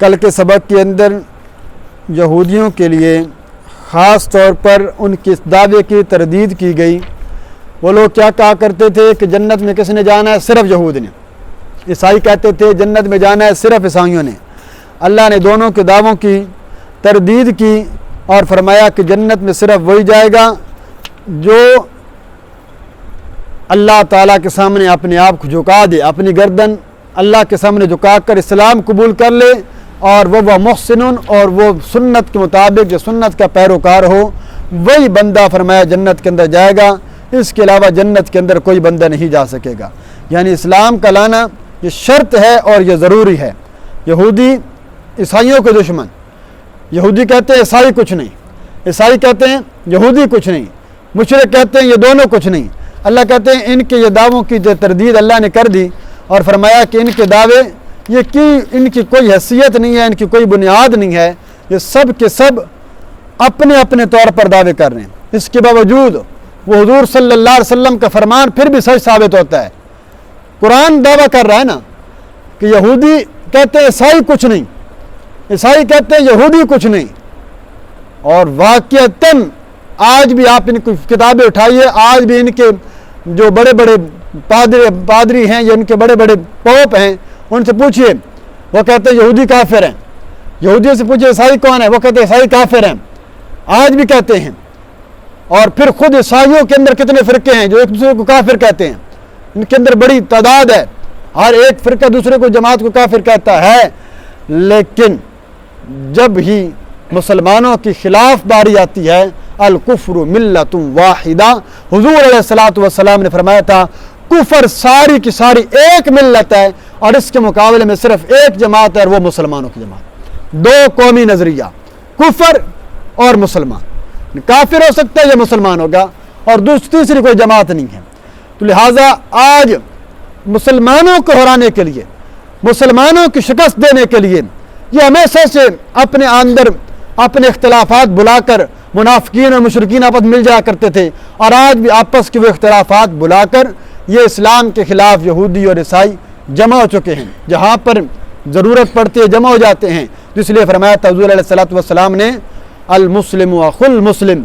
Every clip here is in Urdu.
کل کے سبق کے اندر یہودیوں کے لیے خاص طور پر ان کے دعوے کی تردید کی گئی۔ وہ لوگ کیا کہا کرتے تھے کہ جنت میں کس نے جانا ہے؟ صرف یہود نے۔ عیسائی کہتے تھے جنت میں جانا ہے صرف عیسائیوں نے۔ اللہ نے دونوں کے دعووں کی تردید کی اور فرمایا کہ جنت میں صرف وہی جائے گا جو اللہ تعالیٰ کے سامنے اپنے آپ کو جھکا دے، اپنی گردن اللہ کے سامنے جھکا کر اسلام قبول کر لے، اور وہ محسنون، اور وہ سنت کے مطابق جو سنت کا پیروکار ہو، وہی بندہ فرمایا جنت کے اندر جائے گا۔ اس کے علاوہ جنت کے اندر کوئی بندہ نہیں جا سکے گا۔ یعنی اسلام کا لانا یہ شرط ہے اور یہ ضروری ہے۔ یہودی عیسائیوں کے دشمن، یہودی کہتے ہیں عیسائی کچھ نہیں، عیسائی کہتے ہیں یہودی کچھ نہیں، مشرک کہتے ہیں یہ دونوں کچھ نہیں۔ اللہ کہتے ہیں ان کے یہ دعووں کی جو تردید اللہ نے کر دی اور فرمایا کہ ان کے دعوے ان کی کوئی حیثیت نہیں ہے، ان کی کوئی بنیاد نہیں ہے، یہ سب کے سب اپنے اپنے طور پر دعوے کر رہے ہیں۔ اس کے باوجود وہ حضور صلی اللہ علیہ وسلم کا فرمان پھر بھی سچ ثابت ہوتا ہے۔ قرآن دعویٰ کر رہا ہے نا کہ یہودی کہتے ہیں عیسائی کچھ نہیں، عیسائی کہتے ہیں یہودی کچھ نہیں، اور واقعتاً آج بھی آپ ان کی کتابیں اٹھائیے، آج بھی ان کے جو بڑے بڑے پادری ہیں یا ان کے بڑے بڑے پوپ ہیں، ان سے پوچھئے، وہ کہتے ہیں یہودی کافر ہیں۔ یہودیوں سے پوچھئے عیسائی کون ہے، وہ کہتے ہیں عیسائی کافر ہیں، آج بھی کہتے ہیں۔ اور پھر خود عیسائیوں کے اندر کتنے فرقے ہیں جو ایک دوسرے کو کافر کہتے ہیں، ان کے اندر بڑی تعداد ہے، ہر ایک فرقہ دوسرے کو جماعت کو کافر کہتا ہے۔ لیکن جب ہی مسلمانوں کی خلاف باری آتی ہے، الکفر ملت واحدہ، حضور علیہ الصلوۃ والسلام نے فرمایا تھا کفر ساری کی ساری ایک ملت ہے، اور اس کے مقابلے میں صرف ایک جماعت ہے اور وہ مسلمانوں کی جماعت۔ دو قومی نظریہ، کفر اور مسلمان، کافر ہو سکتا ہے یا مسلمان ہوگا، اور تیسری کوئی جماعت نہیں ہے۔ تو لہٰذا آج مسلمانوں کو ہرانے کے لیے، مسلمانوں کی شکست دینے کے لیے، یہ ہمیشہ سے اپنے اندر اپنے اختلافات بلا کر منافقین اور مشرکین آپس مل جایا کرتے تھے، اور آج بھی آپس کے وہ اختلافات بلا کر یہ اسلام کے خلاف یہودی اور عیسائی جمع ہو چکے ہیں، جہاں پر ضرورت پڑتی ہے جمع ہو جاتے ہیں۔ تو اس لیے فرمایا تھا حضور علیہ الصلوۃ والسلام نے المسلم اخو المسلم،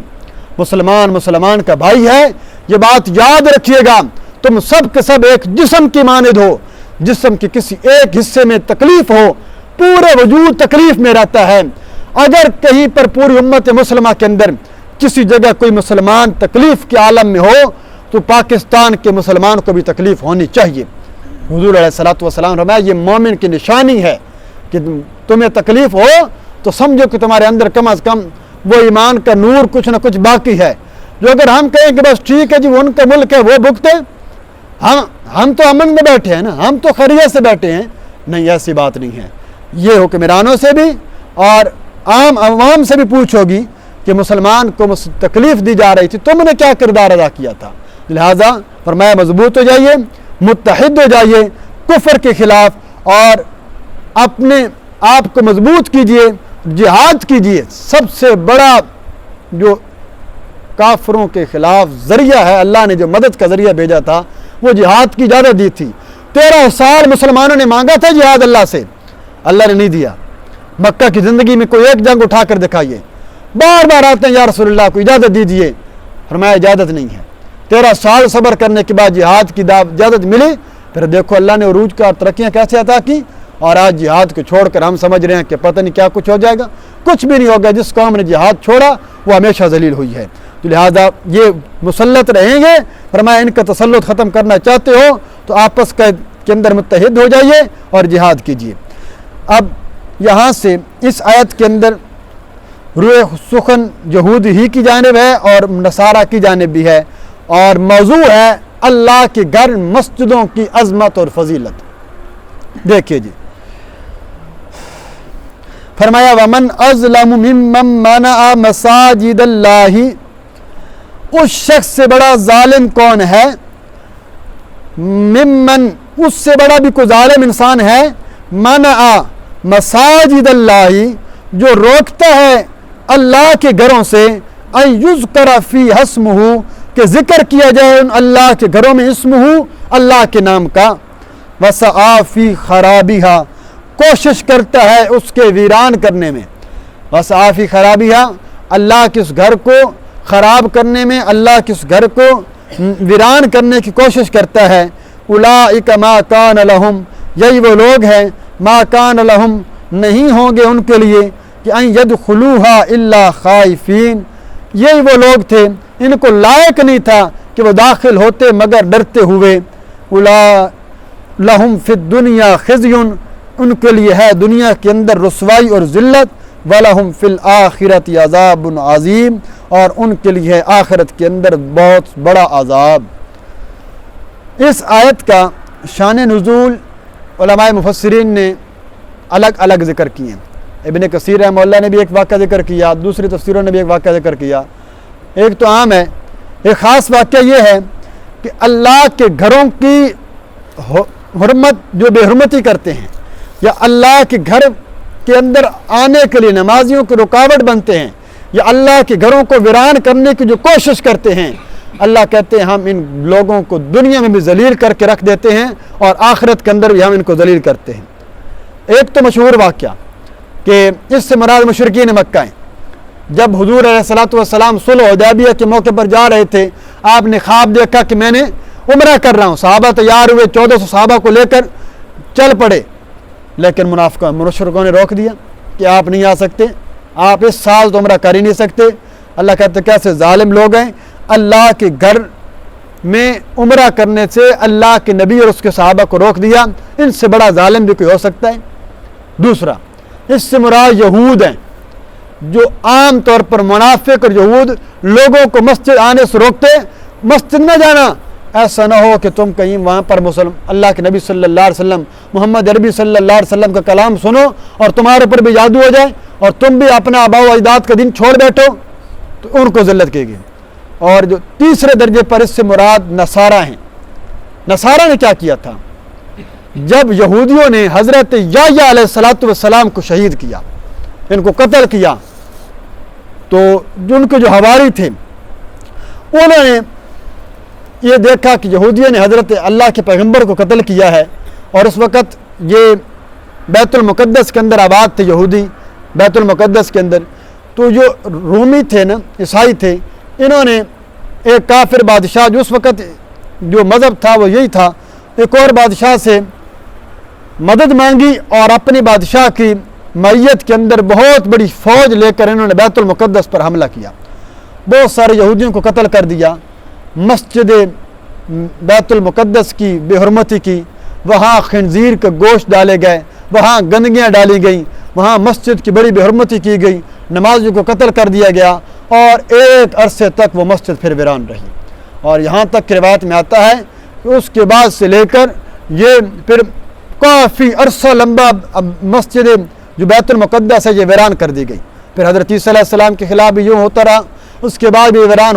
مسلمان مسلمان کا بھائی ہے۔ یہ بات یاد رکھیے گا، تم سب کے سب ایک جسم کی مانند ہو، جسم کے کسی ایک حصے میں تکلیف ہو پورے وجود تکلیف میں رہتا ہے۔ اگر کہیں پر پوری امت مسلمہ کے اندر کسی جگہ کوئی مسلمان تکلیف کے عالم میں ہو تو پاکستان کے مسلمان کو بھی تکلیف ہونی چاہیے۔ حضور علیہ الصلوۃ والسلام نے فرمایا یہ مومن کی نشانی ہے کہ تمہیں تکلیف ہو تو سمجھو کہ تمہارے اندر کم از کم وہ ایمان کا نور کچھ نہ کچھ باقی ہے۔ جو اگر ہم کہیں کہ بس ٹھیک ہے جی وہ ان کا ملک ہے وہ بھگتے، ہم تو امن میں بیٹھے ہیں نا، ہم تو خیریت سے بیٹھے ہیں، نہیں ایسی بات نہیں ہے۔ یہ حکمرانوں سے بھی اور عام عوام سے بھی پوچھ ہوگی کہ مسلمان کو تکلیف دی جا رہی تھی، تم نے کیا کردار ادا کیا تھا۔ لہٰذا فرمایا مضبوط ہو جائیے، متحد ہو جائیے کفر کے خلاف، اور اپنے آپ کو مضبوط کیجئے، جہاد کیجئے۔ سب سے بڑا جو کافروں کے خلاف ذریعہ ہے، اللہ نے جو مدد کا ذریعہ بھیجا تھا وہ جہاد کی اجازت دی تھی۔ 13 سال مسلمانوں نے مانگا تھا جہاد اللہ سے، اللہ نے نہیں دیا۔ مکہ کی زندگی میں کوئی ایک جنگ اٹھا کر دکھائیے، بار بار آتے ہیں یا رسول اللہ کو اجازت دیجیے، فرمایا اجازت نہیں ہے۔ 13 سال صبر کرنے کے بعد جہاد کی اجازت ملی، پھر دیکھو اللہ نے عروج کا ترقیاں کیسے عطا کی، اور آج جہاد کو چھوڑ کر ہم سمجھ رہے ہیں کہ پتہ نہیں کیا کچھ ہو جائے گا، کچھ بھی نہیں ہوگا۔ جس قوم نے جہاد چھوڑا وہ ہمیشہ ذلیل ہوئی ہے۔ تو لہٰذا یہ مسلط رہیں گے، فرمایا ان کا تسلط ختم کرنا چاہتے ہو تو آپس کے اندر متحد ہو جائیے اور جہاد کیجیے۔ اب یہاں سے اس آیت کے اندر روح سخن یہود ہی کی جانب ہے اور نصارہ کی جانب بھی ہے، اور موضوع ہے اللہ کے گھر مسجدوں کی عظمت اور فضیلت۔ دیکھیے جی، فرمایا وَمَنْ أَظْلَمُ مِمَّنْ مَنَعَ مَسَاجِدَ اللَّهِ، اس شخص سے بڑا ظالم کون ہے، ممن اس سے بڑا بھی کوئی ظالم انسان ہے، منع مساجد اللہ جو روکتا ہے اللہ کے گھروں سے، ان یذکر فی اسمہ کہ ذکر کیا جائے ان اللہ کے گھروں میں اسمہ اللہ کے نام کا، وسعی فی خرابہا کوشش کرتا ہے اس کے ویران کرنے میں. بس آفی خرابیہ اللہ کے اس گھر کو خراب کرنے میں, اللہ کے اس گھر کو ویران کرنے کی کوشش کرتا ہے. اولئک ما کان لہم, یہی وہ لوگ ہیں, ما کان لہم, نہیں ہوں گے ان کے لیے, کہ ان یدخلوہا الا خائفین, یہی وہ لوگ تھے ان کو لائق نہیں تھا کہ وہ داخل ہوتے مگر ڈرتے ہوئے. لہم فی الدنیا خزی, ان کے لیے ہے دنیا کے اندر رسوائی اور ذلت. وَلَهُمْ فِي الْآخِرَةِ عَذَابٌ عَظِيمٌ, اور ان کے لیے ہے آخرت کے اندر بہت بڑا عذاب. اس آیت کا شان نزول علماء مفسرین نے الگ الگ ذکر کیے ہیں. ابن کثیر رحمہ اللہ نے بھی ایک واقعہ ذکر کیا, دوسری تفسیروں نے بھی ایک واقعہ ذکر کیا. ایک تو عام ہے, ایک خاص واقعہ یہ ہے کہ اللہ کے گھروں کی حرمت جو بے حرمتی کرتے ہیں, یا اللہ کے گھر کے اندر آنے کے لیے نمازیوں کی رکاوٹ بنتے ہیں, یا اللہ کے گھروں کو ویران کرنے کی جو کوشش کرتے ہیں, اللہ کہتے ہیں ہم ان لوگوں کو دنیا میں بھی ذلیل کر کے رکھ دیتے ہیں اور آخرت کے اندر بھی ہم ان کو ذلیل کرتے ہیں. ایک تو مشہور واقعہ کہ اس سے مراد مشرکین مکہ ہیں. جب حضور علیہ الصلوۃ والسلام صلح حدیبیہ کے موقع پر جا رہے تھے, آپ نے خواب دیکھا کہ میں نے عمرہ کر رہا ہوں. صحابہ تیار ہوئے, 1400 صحابہ کو لے کر چل پڑے, لیکن مشرکوں نے روک دیا کہ آپ نہیں آ سکتے, آپ اس سال تو عمرہ کر ہی نہیں سکتے. اللہ کہتے کیسے ظالم لوگ ہیں, اللہ کے گھر میں عمرہ کرنے سے اللہ کے نبی اور اس کے صحابہ کو روک دیا, ان سے بڑا ظالم بھی کوئی ہو سکتا ہے. دوسرا, اس سے مراد یہود ہیں, جو عام طور پر منافق اور یہود لوگوں کو مسجد آنے سے روکتے, مسجد نہ جانا, ایسا نہ ہو کہ تم کہیں وہاں پر اللہ کے نبی صلی اللہ علیہ وسلم, محمد عربی صلی اللہ علیہ وسلم کا کلام سنو اور تمہارے اوپر بھی جادو ہو جائے اور تم بھی اپنا آباء و اجداد کا دین چھوڑ بیٹھو, تو ان کو ذلت کی گئی. اور جو تیسرے درجے پر اس سے مراد نصارہ ہیں. نصارہ نے کیا کیا تھا, جب یہودیوں نے حضرت یحییٰ علیہ السلام کو شہید کیا, ان کو قتل کیا, تو ان کے جو حواری تھے انہوں نے یہ دیکھا کہ یہودیوں نے حضرت اللہ کے پیغمبر کو قتل کیا ہے, اور اس وقت یہ بیت المقدس کے اندر آباد تھے یہودی, بیت المقدس کے اندر. تو جو رومی تھے نا, عیسائی تھے, انہوں نے ایک کافر بادشاہ, جو اس وقت جو مذہب تھا وہ یہی تھا, ایک اور بادشاہ سے مدد مانگی اور اپنی بادشاہ کی معیت کے اندر بہت بڑی فوج لے کر انہوں نے بیت المقدس پر حملہ کیا, بہت سارے یہودیوں کو قتل کر دیا, مسجد بیت المقدس کی بے حرمتی کی, وہاں خنزیر کا گوشت ڈالے گئے, وہاں گندگیاں ڈالی گئیں, وہاں مسجد کی بڑی بے حرمتی کی گئی, نمازیوں کو قتل کر دیا گیا, اور ایک عرصے تک وہ مسجد پھر ویران رہی. اور یہاں تک کہ روایت میں آتا ہے کہ اس کے بعد سے لے کر یہ پھر کافی عرصہ لمبا مسجد جو بیت المقدس ہے یہ ویران کر دی گئی. پھر حضرت عیسیٰ علیہ السلام کے خلاف بھی یوں ہوتا رہا, اس کے بعد بھی ویران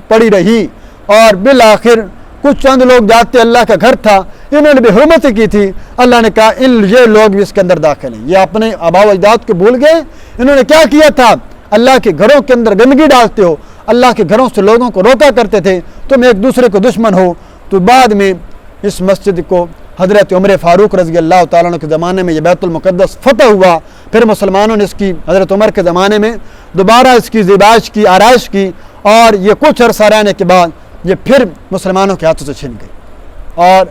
پڑی رہی, اور بالآخر کچھ چند لوگ جاتے, اللہ کا گھر تھا, انہوں نے بے حرمتی کی تھی, اللہ نے کہا یہ لوگ بھی اس کے اندر داخل ہیں, یہ اپنے آباء و اجداد کو بھول گئے. انہوں نے کیا کیا تھا, اللہ کے گھروں کے اندر گندگی ڈالتے ہو, اللہ کے گھروں سے لوگوں کو روکا کرتے تھے, تم ایک دوسرے کو دشمن ہو. تو بعد میں اس مسجد کو حضرت عمر فاروق رضی اللہ تعالیٰ عنہ کے زمانے میں یہ بیت المقدس فتح ہوا. پھر مسلمانوں نے اس کی حضرت عمر کے زمانے میں دوبارہ اس کی زیبائش کی, آرائش کی, اور یہ کچھ عرصہ رہنے کے بعد یہ پھر مسلمانوں کے ہاتھوں سے چھن گئی. اور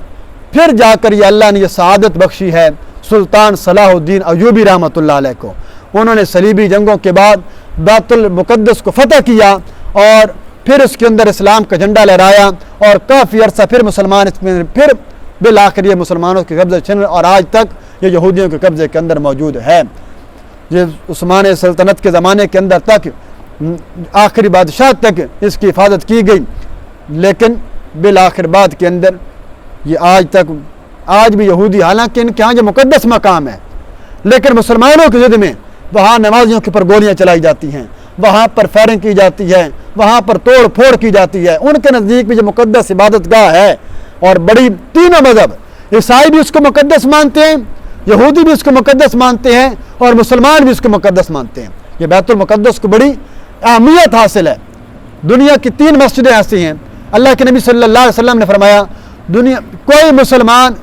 پھر جا کر یہ اللہ نے یہ سعادت بخشی ہے سلطان صلاح الدین ایوبی رحمۃ اللہ علیہ کو. انہوں نے صلیبی جنگوں کے بعد بیت المقدس کو فتح کیا, اور پھر اس کے اندر اسلام کا جھنڈا لہرایا, اور کافی عرصہ پھر مسلمان اس میں پھر بالآخر یہ مسلمانوں کے قبضے چھن, اور آج تک یہ یہودیوں کے قبضے کے اندر موجود ہے. یہ عثمانی سلطنت کے زمانے کے اندر تک آخری بادشاہ تک اس کی حفاظت کی گئی, لیکن بالآخر بعد کے اندر یہ آج بھی یہودی, حالانکہ ان کے ہاں یہ مقدس مقام ہے, لیکن مسلمانوں کی ضد میں وہاں نمازیوں کے اوپر گولیاں چلائی جاتی ہیں, وہاں پر فائرنگ کی جاتی ہے, وہاں پر توڑ پھوڑ کی جاتی ہے. ان کے نزدیک بھی یہ مقدس عبادت گاہ ہے, اور بڑی تینوں مذہب, عیسائی بھی اس کو مقدس مانتے ہیں, یہودی بھی اس کو مقدس مانتے ہیں, اور مسلمان بھی اس کو مقدس مانتے ہیں. یہ بیت المقدس کو بڑی اہمیت حاصل ہے. دنیا کی 3 مسجدیں ایسی ہیں, اللہ کے نبی صلی اللہ علیہ وسلم نے فرمایا کوئی مسلمان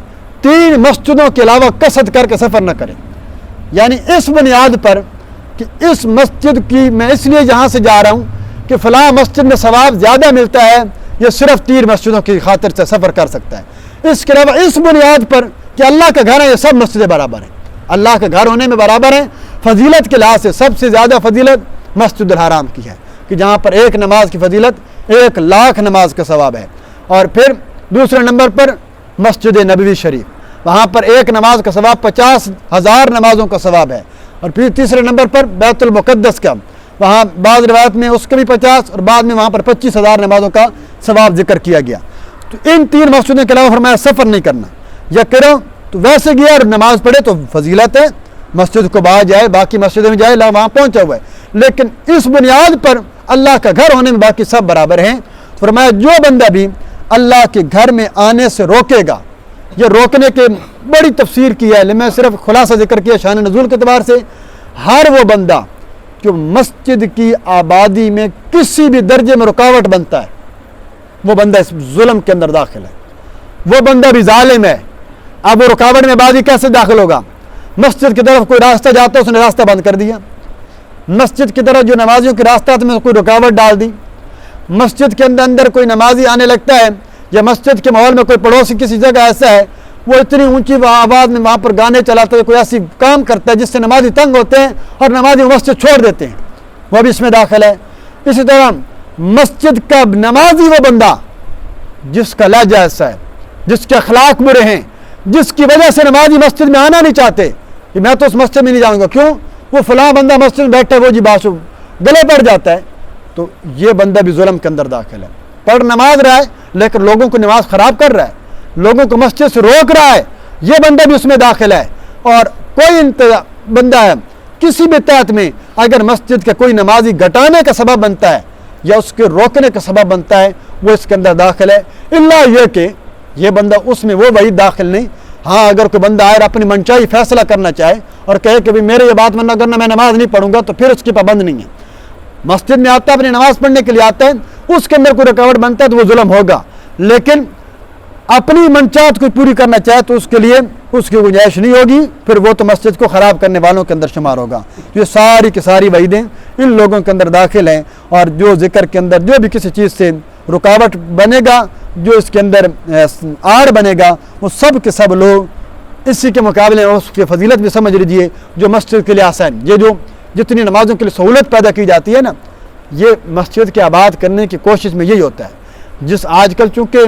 3 مسجدوں کے علاوہ قصد کر کے سفر نہ کرے. یعنی اس بنیاد پر کہ اس مسجد کی میں اس لیے جہاں سے جا رہا ہوں کہ فلاں مسجد میں ثواب زیادہ ملتا ہے، یہ صرف 3 مسجدوں کی خاطر سے سفر کر سکتا ہے۔ اس کے علاوہ اس بنیاد پر کہ اللہ کا گھر ہے، یہ سب مسجدیں برابر ہیں، اللہ کا گھر ہونے میں برابر ہیں، فضیلت کے لحاظ سے سب سے زیادہ فضیلت مسجد الحرام کی ہے کہ جہاں پر ایک نماز کی فضیلت 1 لاکھ نماز کا ثواب ہے۔ اور پھر دوسرے نمبر پر مسجد نبوی شریف، وہاں پر ایک نماز کا ثواب 50,000 نمازوں کا ثواب ہے۔ اور پھر تیسرے نمبر پر بیت المقدس کا، وہاں بعض روایت میں اس کا بھی 50 اور بعد میں وہاں پر 25,000 نمازوں کا ثواب ذکر کیا گیا۔ تو ان 3 مسجدوں کے علاوہ فرمایا سفر نہیں کرنا، یا کرو تو ویسے گیا اور نماز پڑھے تو فضیلت ہے، مسجد کو باہر جائے، باقی مسجدوں میں جائے، وہاں پہنچا ہوا ہے، لیکن اس بنیاد پر اللہ کا گھر ہونے میں باقی سب برابر ہیں۔ فرمایا جو بندہ بھی اللہ کے گھر میں آنے سے روکے گا، یہ روکنے کے بڑی تفسیر کی ہے، میں صرف خلاصہ ذکر کیا شان نزول کے اعتبار سے، ہر وہ بندہ جو مسجد کی آبادی میں کسی بھی درجے میں رکاوٹ بنتا ہے، وہ بندہ اس ظلم کے اندر داخل ہے، وہ بندہ بھی ظالم ہے۔ اب وہ رکاوٹ میں آبادی کیسے داخل ہوگا؟ مسجد کی طرف کوئی راستہ جاتا ہے، اس نے راستہ بند کر دیا، مسجد کی طرف جو نمازیوں کی راستہ ہے میں کوئی رکاوٹ ڈال دی، مسجد کے اندر کوئی نمازی آنے لگتا ہے، یا مسجد کے ماحول میں کوئی پڑوسی کسی جگہ ایسا ہے وہ اتنی اونچی آواز میں وہاں پر گانے چلاتا ہے، کوئی ایسی کام کرتا ہے جس سے نمازی تنگ ہوتے ہیں اور نمازی مسجد چھوڑ دیتے ہیں، وہ بھی اس میں داخل ہے۔ اسی طرح مسجد کا نمازی وہ بندہ جس کا لہجہ ایسا ہے، جس کے اخلاق برے ہیں، جس کی وجہ سے نمازی مسجد میں آنا نہیں چاہتے کہ میں تو اس مسجد میں نہیں جاؤں گا، کیوں؟ وہ فلاں بندہ مسجد میں بیٹھا ہے، وہ جی باشو گلے پڑ جاتا ہے، تو یہ بندہ بھی ظلم کے اندر داخل ہے۔ پڑھ نماز رہا ہے لیکن لوگوں کو نماز خراب کر رہا ہے، لوگوں کو مسجد سے روک رہا ہے، یہ بندہ بھی اس میں داخل ہے۔ اور کوئی بندہ ہے کسی بھی تحت میں اگر مسجد کا کوئی نمازی گھٹانے کا سبب بنتا ہے یا اس کے روکنے کا سبب بنتا ہے، وہ اس کے اندر داخل ہے، الا یہ کہ یہ بندہ اس میں وہ وعید داخل نہیں۔ ہاں اگر کوئی بندہ آئے اور اپنی منچائی فیصلہ کرنا چاہے اور کہے کہ میرے یہ بات منع کرنا، میں نماز نہیں پڑھوں گا، تو پھر اس کی پابند نہیں ہے، مسجد میں آتا ہے اپنی نماز پڑھنے کے لیے آتا ہے، اس کے اندر کوئی رکاوٹ بنتا ہے تو وہ ظلم ہوگا، لیکن اپنی منشاءت کو پوری کرنا چاہے تو اس کے لیے اس کی گنجائش نہیں ہوگی، پھر وہ تو مسجد کو خراب کرنے والوں کے اندر شمار ہوگا۔ یہ ساری کی ساری وعیدیں ان لوگوں کے اندر داخل ہیں، اور جو ذکر کے اندر جو بھی کسی چیز سے رکاوٹ بنے گا، جو اس کے اندر آڑ بنے گا، وہ سب کے سب لوگ اسی کے مقابلے میں اس کی فضیلت بھی سمجھ لیجیے جو مسجد کے لیے آسان، یہ جو جتنی نمازوں کے لیے سہولت پیدا کی جاتی ہے نا، یہ مسجد کے آباد کرنے کی کوشش میں یہی ہوتا ہے۔ جس آج کل چونکہ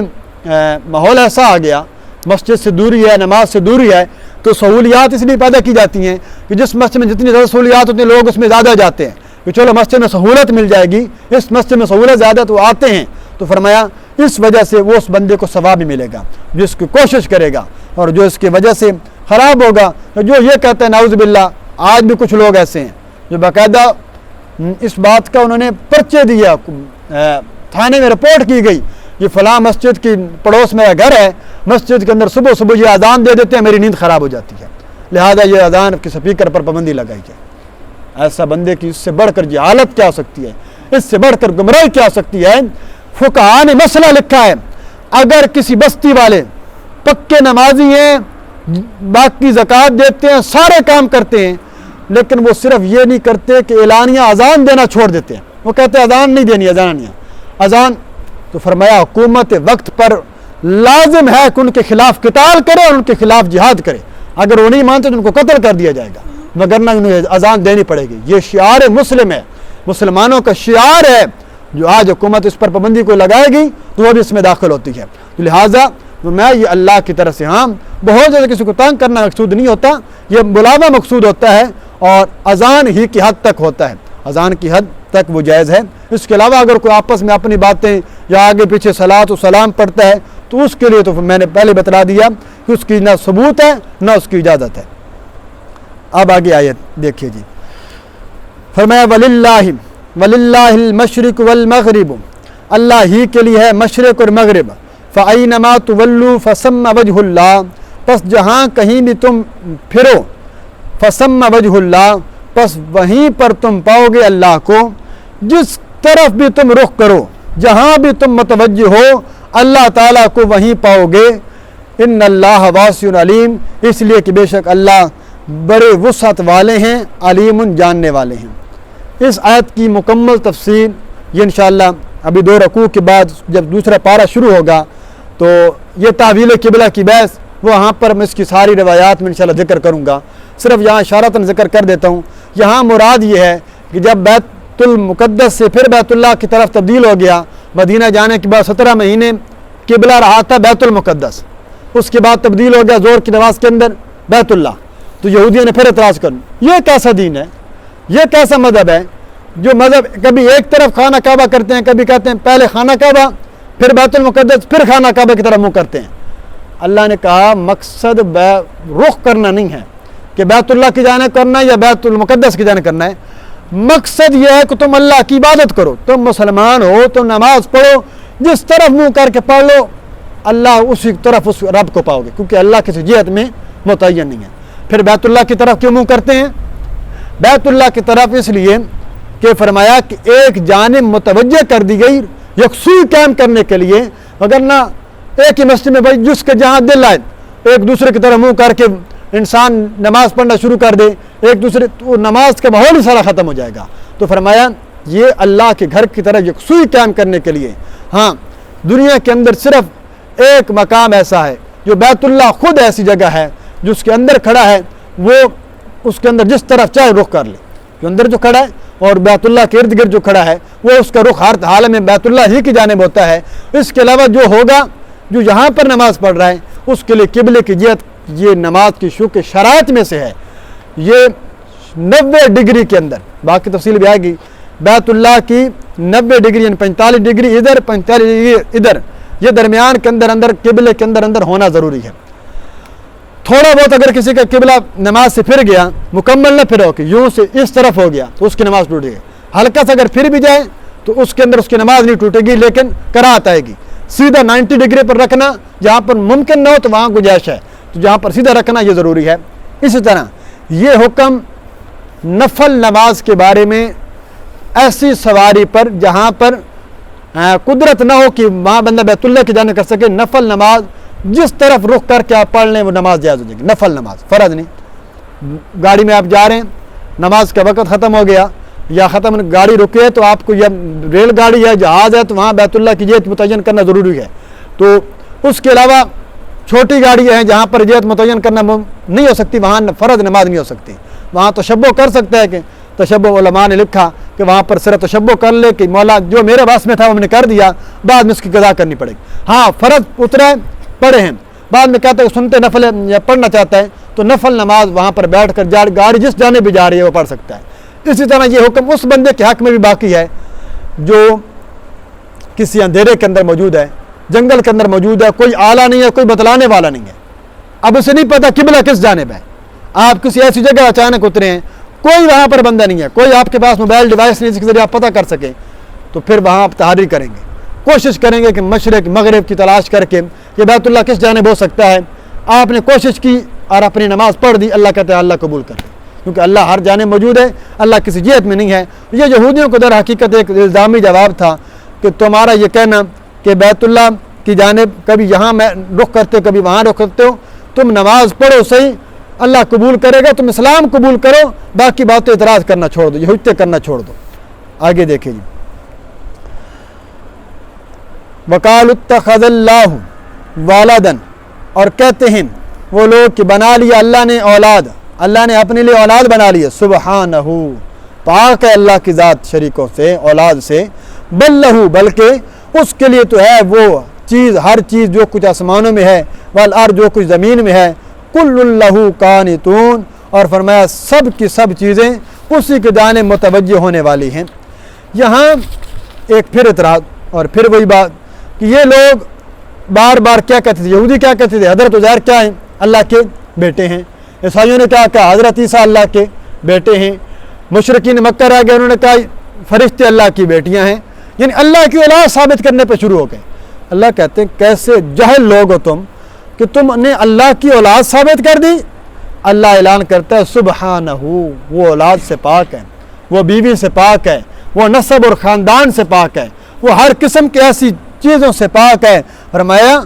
ماحول ایسا آ گیا، مسجد سے دوری ہے، نماز سے دوری ہے، تو سہولیات اس لیے پیدا کی جاتی ہیں کہ جس مسجد میں جتنی زیادہ سہولیات اتنے لوگ اس میں زیادہ جاتے ہیں کہ چلو مسجد میں سہولت مل جائے گی، اس مسجد میں سہولت زیادہ تو آتے ہیں، تو فرمایا اس وجہ سے وہ اس بندے کو ثواب بھی ملے گا جو اس کی کوشش کرے گا، اور جو اس کی وجہ سے خراب ہوگا جو یہ کہتا ہے نعوذ باللہ۔ آج بھی کچھ لوگ ایسے ہیں جو باقاعدہ اس بات کا انہوں نے پرچے دیا، تھانے میں رپورٹ کی گئی، یہ فلاں مسجد کی پڑوس میرا گھر ہے، مسجد کے اندر صبح صبح یہ اذان دے دیتے ہیں، میری نیند خراب ہو جاتی ہے، لہذا یہ اذان کے سپیکر پر پابندی لگائی جائے۔ ایسا بندے کی اس سے بڑھ کر جہالت کیا ہو سکتی ہے، اس سے بڑھ کر گمراہی کیا ہو سکتی ہے۔ فقہاء نے مسئلہ لکھا ہے، اگر کسی بستی والے پکے نمازی ہیں، باقی زکوٰۃ دیتے ہیں، سارے کام کرتے ہیں، لیکن وہ صرف یہ نہیں کرتے کہ اعلانیہ اذان دینا چھوڑ دیتے ہیں، وہ کہتے ہیں اذان نہیں دینی، اذان تو فرمایا حکومت وقت پر لازم ہے کہ ان کے خلاف قتال کرے اور ان کے خلاف جہاد کرے، اگر وہ نہیں مانتے تو ان کو قتل کر دیا جائے گا، مگر نہ انہیں اذان دینی پڑے گی۔ یہ شعار مسلم ہے، مسلمانوں کا شعار ہے، جو آج حکومت اس پر پابندی کو لگائے گی تو وہ بھی اس میں داخل ہوتی ہے۔ لہٰذا میں یہ اللہ کی طرف سے، ہاں بہت زیادہ کسی کو تنگ کرنا مقصود نہیں ہوتا، یہ بلاوا مقصود ہوتا ہے، اور اذان ہی کی حد تک ہوتا ہے، اذان کی حد تک وہ جائز ہے۔ اس کے علاوہ اگر کوئی آپس میں اپنی باتیں یا آگے پیچھے صلاۃ و سلام پڑھتا ہے تو اس کے لیے تو میں نے پہلے بتلا دیا کہ اس کی نہ ثبوت ہے نہ اس کی اجازت ہے۔ اب آگے آیت دیکھیے جی، فرمایا وَلِلَّهِ الْمَشْرِقُ وَالْمَغْرِبُ، اللہ ہی کے لیے ہے مشرق اور مغرب، فَأَيْنَمَا تُوَلُّوا فَثَمَّ وَجْهُ اللَّهِ، پس جہاں کہیں بھی تم پھرو، فَثَمَّ وَجْهُ اللَّهِ، پس وہیں پر تم پاؤ گے اللہ کو، جس طرف بھی تم رخ کرو، جہاں بھی تم متوجہ ہو اللہ تعالیٰ کو وہیں پاؤ گے۔ ان اللہ واسع علیم، اس لیے کہ بے شک اللہ بڑے وسعت والے ہیں، علیم جاننے والے ہیں۔ اس آیت کی مکمل تفصیل یہ انشاءاللہ ابھی 2 رکوع کے بعد جب دوسرا پارہ شروع ہوگا تو یہ تعویل قبلہ کی بحث وہاں پر میں اس کی ساری روایات میں انشاءاللہ ذکر کروں گا، صرف یہاں اشارتاً ذکر کر دیتا ہوں۔ یہاں مراد یہ ہے کہ جب بیت المقدس سے پھر بیت اللہ کی طرف تبدیل ہو گیا، مدینہ جانے کے بعد 17 مہینے قبلہ رہا تھا بیت المقدس، اس کے بعد تبدیل ہو گیا ظہر کی نماز کے اندر بیت اللہ، تو یہودیوں نے پھر اعتراض کر یہ کیسا دین ہے، یہ کیسا مذہب ہے جو مذہب کبھی ایک طرف خانہ کعبہ کرتے ہیں، کبھی کہتے ہیں پہلے خانہ کعبہ پھر بیت المقدس پھر خانہ کعبہ کی طرف منہ کرتے ہیں۔ اللہ نے کہا مقصد رخ کرنا نہیں ہے کہ بیت اللہ کی جانب کرنا ہے یا بیت المقدس کی جانب کرنا ہے، مقصد یہ ہے کہ تم اللہ کی عبادت کرو، تم مسلمان ہو، تم نماز پڑھو، جس طرف منہ کر کے پڑھ لو اللہ اسی طرف اس رب کو پاؤ گے، کیونکہ اللہ کسی جہت میں متعین نہیں ہے۔ پھر بیت اللہ کی طرف کیوں منہ کرتے ہیں؟ بیت اللہ کی طرف اس لیے کہ فرمایا کہ ایک جانب متوجہ کر دی گئی یکسوئی قائم کرنے کے لیے، وگرنہ ایک ہی مسجد میں بھائی جس کے جہاں دل آئے ایک دوسرے کی طرف منہ کر کے انسان نماز پڑھنا شروع کر دے، ایک دوسرے تو نماز کا ماحول ہی سارا ختم ہو جائے گا۔ تو فرمایا یہ اللہ کے گھر کی طرف یکسوئی قائم کرنے کے لیے۔ ہاں دنیا کے اندر صرف ایک مقام ایسا ہے جو بیت اللہ خود ایسی جگہ ہے جو اس کے اندر کھڑا ہے، وہ اس کے اندر جس طرف چاہے رخ کر لے، جو اندر جو کھڑا ہے اور بیت اللہ کے ارد گرد جو کھڑا ہے وہ اس کا رخ ہر حال میں بیت اللہ ہی کی جانب ہوتا ہے۔ اس کے علاوہ جو ہوگا جو یہاں پر نماز پڑھ رہا ہے اس کے لیے قبلے کی جہت یہ نماز کی شروع شرائط میں سے ہے، یہ 90 ڈگری کے اندر، باقی تفصیل بھی آئے گی، بیت اللہ کی 90 ڈگری یعنی 45 ڈگری ادھر 45 ڈگری ادھر، یہ درمیان کے اندر قبلے کے اندر ہونا ضروری ہے۔ تھوڑا بہت اگر کسی کا قبلہ نماز سے پھر گیا، مکمل نہ پھر ہو کہ یوں سے اس طرف ہو گیا تو اس کی نماز ٹوٹے گی، ہلکا سا اگر پھر بھی جائے تو اس کے اندر اس کی نماز نہیں ٹوٹے گی، لیکن کراہت آئے گی۔ سیدھا 90 ڈگری پر رکھنا جہاں پر ممکن نہ ہو تو وہاں گنجائش ہے، تو جہاں پر سیدھا رکھنا یہ ضروری ہے۔ اسی طرح یہ حکم نفل نماز کے بارے میں ایسی سواری پر جہاں پر قدرت نہ ہو کہ وہاں بندہ بیت اللہ کی جانب کر سکے، نفل نماز جس طرف رخ کر کے آپ پڑھ لیں وہ نماز جائز ہو جائے گی، نفل نماز، فرض نہیں۔ گاڑی میں آپ جا رہے ہیں، نماز کا وقت ختم ہو گیا یا ختم گاڑی رکے تو آپ کو یہ ریل گاڑی ہے جہاز ہے تو وہاں بیت اللہ کی جہت متعین کرنا ضروری ہے، تو اس کے علاوہ چھوٹی گاڑی ہیں جہاں پر جہت متعین کرنا نہیں ہو سکتی، وہاں فرض نماز نہیں ہو سکتی، وہاں تشبہ کر سکتا ہے کہ تشبہ علماء نے لکھا کہ وہاں پر صرف تشبہ کر لے کہ مولا جو میرے باس میں تھا وہ میں نے کر دیا، بعد میں اس کی قضا کرنی پڑے گی۔ ہاں فرض اترا ہے پڑھے ہیں، بعد میں کہتا ہے سنتے نفل یا پڑھنا چاہتا ہے تو نفل نماز وہاں پر بیٹھ کر گاڑی جس جانے بھی جا رہی ہے وہ پڑھ سکتا ہے۔ اسی طرح یہ حکم اس بندے کے حق میں بھی باقی ہے جو کسی اندھیرے کے اندر موجود ہے، جنگل کے اندر موجود ہے، کوئی آلہ نہیں ہے، کوئی بتلانے والا نہیں ہے، اب اسے نہیں پتا قبلہ کس جانب ہے، آپ کسی ایسی جگہ اچانک اترے ہیں، کوئی وہاں پر بندہ نہیں ہے، کوئی آپ کے پاس موبائل ڈیوائس نہیں جس کے ذریعے آپ پتہ کر سکیں، تو پھر وہاں آپ تحری کریں گے، کوشش کریں گے کہ مشرق مغرب کی تلاش کر کے یہ بیت اللہ کس جانب ہو سکتا ہے۔ آپ نے کوشش کی اور اپنی نماز پڑھ دی، اللہ کہتے ہیں اللہ قبول کر لے، کیونکہ اللہ ہر جانب موجود ہے، اللہ کسی جہت میں نہیں ہے۔ یہ یہودیوں کو در حقیقت ایک الزامی جواب تھا کہ تمہارا یہ کہنا کہ بیت اللہ کی جانب کبھی یہاں میں رخ کرتے ہو کبھی وہاں رخ کرتے ہو، تم نماز پڑھو صحیح، اللہ قبول کرے گا، تم اسلام قبول کرو، باقی باتیں اعتراض کرنا چھوڑ دو، یہودیت کرنا چھوڑ دو۔ آگے دیکھیں جی، وقالوا اتخذ اللہ والدا، اور کہتے ہیں وہ لوگ کہ بنا لیا اللہ نے اولاد، اللہ نے اپنے لیے اولاد بنا لی ہے، سبحانہ پاک ہے اللہ کی ذات شریکوں سے، اولاد سے، بل لہو بلکہ اس کے لیے تو ہے وہ چیز، ہر چیز جو کچھ آسمانوں میں ہے والارض جو کچھ زمین میں ہے، کل لہو قانتون، اور فرمایا سب کی سب چیزیں اسی کے جانب متوجہ ہونے والی ہیں۔ یہاں ایک پھر اعتراض اور پھر وہی بات کہ یہ لوگ بار بار کیا کہتے تھے، یہودی کیا کہتے تھے، حضرت عزیر کیا ہیں، اللہ کے بیٹے ہیں، عیسائیوں نے کیا کہا حضرت عیسیٰ اللہ کے بیٹے ہیں، مشرکین مکہ رہ گئے انہوں نے کہا فرشتے اللہ کی بیٹیاں ہیں، یعنی اللہ کی اولاد ثابت کرنے پہ شروع ہو گئے۔ اللہ کہتے ہیں کیسے جہل لوگ ہو تم کہ تم نے اللہ کی اولاد ثابت کر دی۔ اللہ اعلان کرتا ہے سبحانہ وہ اولاد سے پاک ہے، وہ بیوی سے پاک ہے، وہ نسب اور خاندان سے پاک ہے، وہ ہر قسم کی ایسی چیزوں سے پاک ہے۔ فرمایا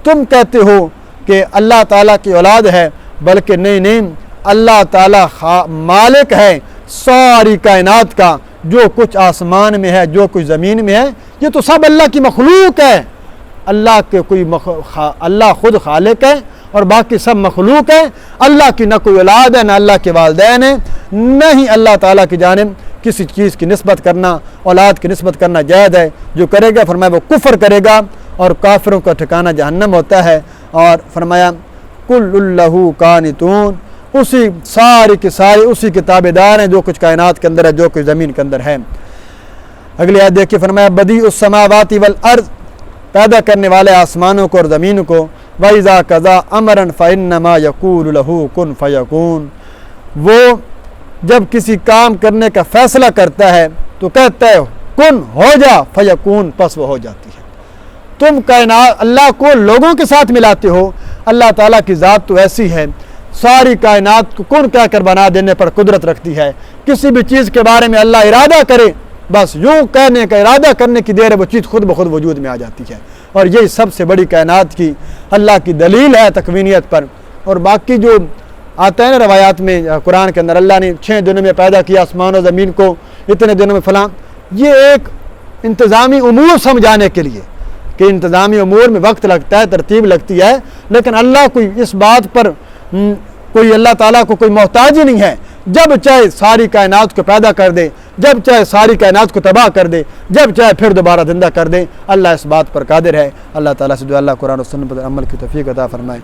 تم کہتے ہو کہ اللہ تعالیٰ کی اولاد ہے، بلکہ نہیں، اللہ تعالیٰ مالک ہے ساری کائنات کا، جو کچھ آسمان میں ہے، جو کچھ زمین میں ہے، یہ تو سب اللہ کی مخلوق ہے۔ اللہ کے اللہ خود خالق ہے اور باقی سب مخلوق ہے۔ اللہ کی نہ کوئی اولاد ہے، نہ اللہ کے والدین ہیں، نہ ہی اللہ تعالیٰ کی جانب کسی چیز کی نسبت کرنا، اولاد کی نسبت کرنا جائز ہے۔ جو کرے گا فرمایا وہ کفر کرے گا اور کافروں کا ٹھکانہ جہنم ہوتا ہے۔ اور فرمایا کل اللہ قانتون، اسی ساری کے سارے اسی کے تابعدار ہیں، جو کچھ کائنات کے اندر ہے، جو کچھ زمین کے اندر ہے۔ اگلی آیت دیکھیے، فرمایا بدیع السماوات والارض، پیدا کرنے والے آسمانوں کو اور زمین کو، وَإِذَا قَضَىٰ أَمْرًا فَإِنَّمَا يَقُولُ لَهُ كُن فَيَكُونُ، وہ جب کسی کام کرنے کا فیصلہ کرتا ہے تو کہتا ہے کن ہو جا، فیکون، پس وہ ہو جاتی ہے۔ تم کائنات اللہ کو لوگوں کے ساتھ ملاتے ہو، اللہ تعالیٰ کی ذات تو ایسی ہے، ساری کائنات کو کن کہہ کر بنا دینے پر قدرت رکھتی ہے۔ کسی بھی چیز کے بارے میں اللہ ارادہ کرے، بس یوں کہنے کا ارادہ کرنے کی دیر ہے، وہ چیز خود بخود وجود میں آ جاتی ہے۔ اور یہی سب سے بڑی کائنات کی اللہ کی دلیل ہے تکوینیت پر۔ اور باقی جو آتا ہے نا روایات میں قرآن کے اندر، اللہ نے 6 دنوں میں پیدا کیا آسمان و زمین کو، اتنے دنوں میں فلاں، یہ ایک انتظامی امور سمجھانے کے لیے کہ انتظامی امور میں وقت لگتا ہے، ترتیب لگتی ہے، لیکن اللہ کوئی اس بات پر کوئی اللہ تعالیٰ کو کوئی محتاج ہی نہیں ہے۔ جب چاہے ساری کائنات کو پیدا کر دے، جب چاہے ساری کائنات کو تباہ کر دے، جب چاہے پھر دوبارہ زندہ کر دے، اللہ اس بات پر قادر ہے۔ اللہ تعالیٰ سے دعا اللہ قرآن و سنت پر عمل کی توفیق عطا فرمائے۔